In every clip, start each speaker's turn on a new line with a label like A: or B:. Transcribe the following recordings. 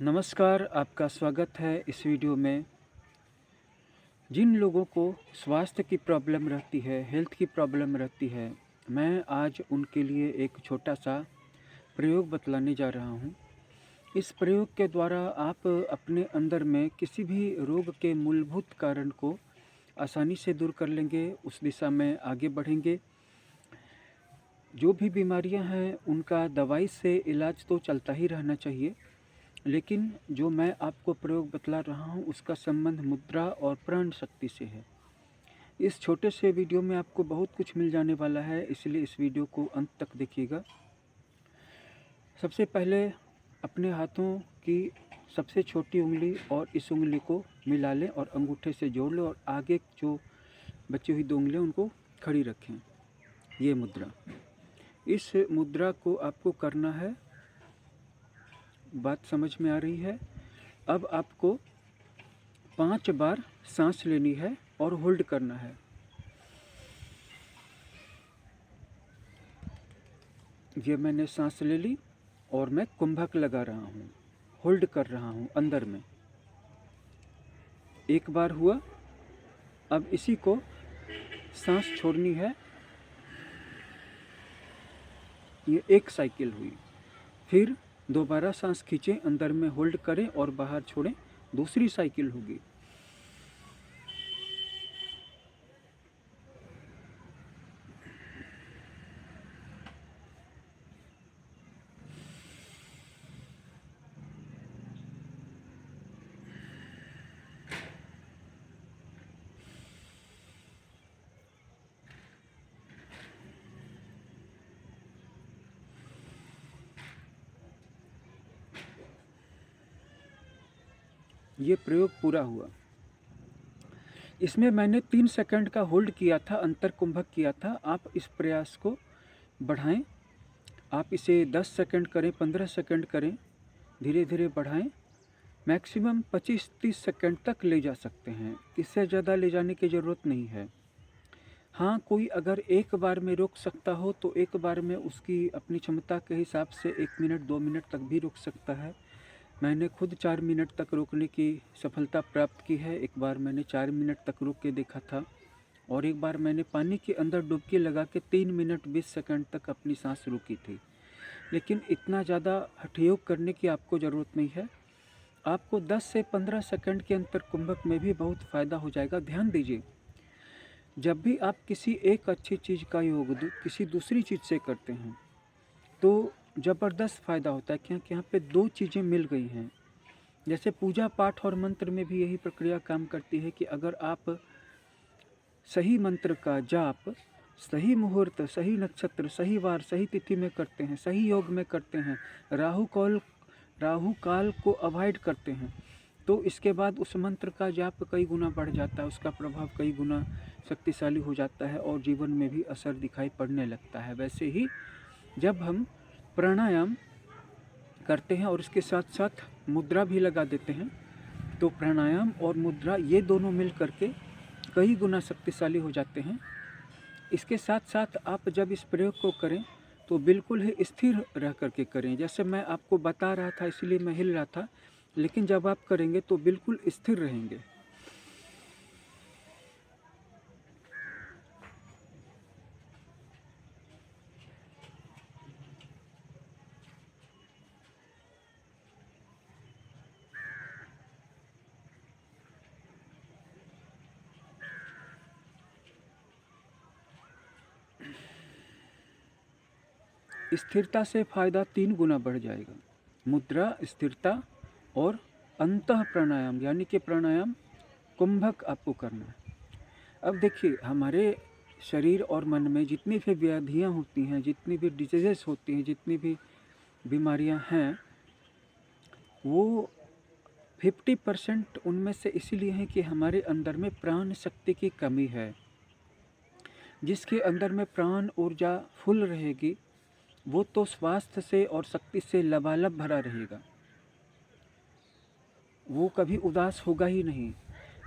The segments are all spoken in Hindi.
A: नमस्कार, आपका स्वागत है इस वीडियो में। जिन लोगों को स्वास्थ्य की प्रॉब्लम रहती है, हेल्थ की प्रॉब्लम रहती है, मैं आज उनके लिए एक छोटा सा प्रयोग बतलाने जा रहा हूँ। इस प्रयोग के द्वारा आप अपने अंदर में किसी भी रोग के मूलभूत कारण को आसानी से दूर कर लेंगे, उस दिशा में आगे बढ़ेंगे। जो भी बीमारियाँ हैं, उनका दवाई से इलाज तो चलता ही रहना चाहिए, लेकिन जो मैं आपको प्रयोग बतला रहा हूँ उसका संबंध मुद्रा और प्राण शक्ति से है। इस छोटे से वीडियो में आपको बहुत कुछ मिल जाने वाला है, इसलिए इस वीडियो को अंत तक देखिएगा। सबसे पहले अपने हाथों की सबसे छोटी उंगली और इस उंगली को मिला लें और अंगूठे से जोड़ लें और आगे जो बची हुई 2 उंगलियां उनको खड़ी रखें। ये मुद्रा, इस मुद्रा को आपको करना है। बात समझ में आ रही है? अब आपको 5 बार सांस लेनी है और होल्ड करना है। ये मैंने सांस ले ली और मैं कुंभक लगा रहा हूँ, होल्ड कर रहा हूँ अंदर में। एक बार हुआ। अब इसी को सांस छोड़नी है। ये एक साइकिल हुई। फिर दोबारा सांस खींचें, अंदर में होल्ड करें और बाहर छोड़ें, दूसरी साइकिल होगी। ये प्रयोग पूरा हुआ। इसमें मैंने 3 सेकंड का होल्ड किया था, अंतर कुंभक किया था। आप इस प्रयास को बढ़ाएं। आप इसे 10 सेकंड करें, 15 सेकंड करें, धीरे धीरे बढ़ाएं। मैक्सिमम 25-30 सेकंड तक ले जा सकते हैं, इससे ज़्यादा ले जाने की ज़रूरत नहीं है। हाँ, कोई अगर एक बार में रोक सकता हो तो एक बार में उसकी अपनी क्षमता के हिसाब से 1 मिनट 2 मिनट तक भी रोक सकता है। मैंने खुद 4 मिनट तक रोकने की सफलता प्राप्त की है। एक बार मैंने 4 मिनट तक रोक के देखा था और एक बार मैंने पानी के अंदर डुबकी लगा के 3 मिनट 20 सेकंड तक अपनी सांस रोकी थी। लेकिन इतना ज़्यादा हठयोग करने की आपको ज़रूरत नहीं है। आपको 10 से 15 सेकंड के अंतर कुंभक में भी बहुत फ़ायदा हो जाएगा। ध्यान दीजिए, जब भी आप किसी एक अच्छी चीज़ का योग किसी दूसरी चीज़ से करते हैं तो ज़बरदस्त फ़ायदा होता है, क्योंकि यहाँ पे 2 चीज़ें मिल गई हैं। जैसे पूजा पाठ और मंत्र में भी यही प्रक्रिया काम करती है कि अगर आप सही मंत्र का जाप सही मुहूर्त, सही नक्षत्र, सही वार, सही तिथि में करते हैं, सही योग में करते हैं, राहु काल को अवॉइड करते हैं, तो इसके बाद उस मंत्र का जाप कई गुना बढ़ जाता है, उसका प्रभाव कई गुना शक्तिशाली हो जाता है और जीवन में भी असर दिखाई पड़ने लगता है। वैसे ही जब हम प्राणायाम करते हैं और इसके साथ साथ मुद्रा भी लगा देते हैं, तो प्राणायाम और मुद्रा ये दोनों मिल करके कई गुना शक्तिशाली हो जाते हैं। इसके साथ साथ आप जब इस प्रयोग को करें तो बिल्कुल ही स्थिर रह करके करें। जैसे मैं आपको बता रहा था इसलिए मैं हिल रहा था, लेकिन जब आप करेंगे तो बिल्कुल स्थिर रहेंगे। स्थिरता से फायदा 3 गुना बढ़ जाएगा। मुद्रा, स्थिरता और अंतः प्राणायाम, यानी कि प्राणायाम कुंभक आपको करना है। अब देखिए, हमारे शरीर और मन में जितनी भी व्याधियाँ होती हैं, जितनी भी डिजीज़ेस होती हैं, जितनी भी बीमारियाँ हैं, वो 50% उनमें से इसीलिए हैं कि हमारे अंदर में प्राण शक्ति की कमी है। जिसके अंदर में प्राण ऊर्जा फुल रहेगी वो तो स्वास्थ्य से और शक्ति से लबालब भरा रहेगा, वो कभी उदास होगा ही नहीं।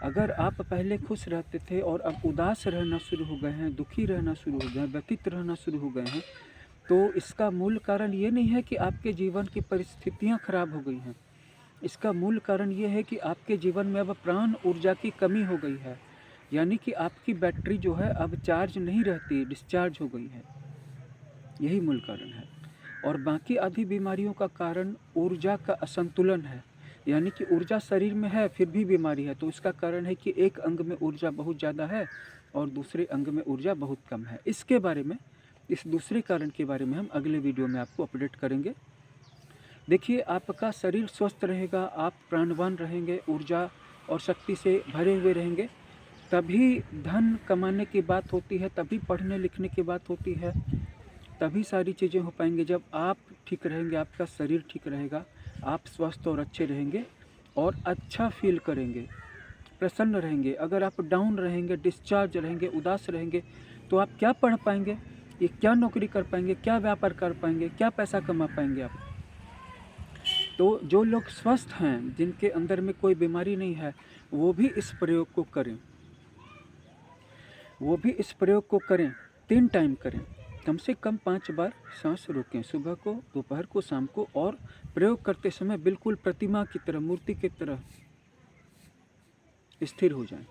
A: अगर आप पहले खुश रहते थे और अब उदास रहना शुरू हो गए हैं, दुखी रहना शुरू हो गए हैं, व्यथित रहना शुरू हो गए हैं, तो इसका मूल कारण ये नहीं है कि आपके जीवन की परिस्थितियाँ खराब हो गई हैं। इसका मूल कारण ये है कि आपके जीवन में अब प्राण ऊर्जा की कमी हो गई है, यानी कि आपकी बैटरी जो है अब चार्ज नहीं रहती, डिस्चार्ज हो गई है। यही मूल कारण है। और बाकी आधी बीमारियों का कारण ऊर्जा का असंतुलन है, यानी कि ऊर्जा शरीर में है फिर भी बीमारी है। तो इसका कारण है कि एक अंग में ऊर्जा बहुत ज़्यादा है और दूसरे अंग में ऊर्जा बहुत कम है। इसके बारे में, इस दूसरे कारण के बारे में हम अगले वीडियो में आपको अपडेट करेंगे। देखिए, आपका शरीर स्वस्थ रहेगा, आप प्राणवान रहेंगे, ऊर्जा और शक्ति से भरे हुए रहेंगे, तभी धन कमाने की बात होती है, तभी पढ़ने लिखने की बात होती है, तभी सारी चीज़ें हो पाएंगी। जब आप ठीक रहेंगे, आपका शरीर ठीक रहेगा, आप स्वस्थ और अच्छे रहेंगे और अच्छा फील करेंगे, प्रसन्न रहेंगे। अगर आप डाउन रहेंगे, डिस्चार्ज रहेंगे, उदास रहेंगे, तो आप क्या पढ़ पाएंगे, ये क्या नौकरी कर पाएंगे, क्या व्यापार कर पाएंगे, क्या पैसा कमा पाएंगे आप। तो जो लोग स्वस्थ हैं, जिनके अंदर में कोई बीमारी नहीं है, वो भी इस प्रयोग को करें, वो भी इस प्रयोग को करें। 3 टाइम करें, कम से कम 5 बार सांस रोकें, सुबह को, दोपहर को, शाम को। और प्रयोग करते समय बिल्कुल प्रतिमा की तरह, मूर्ति की तरह स्थिर हो जाएं।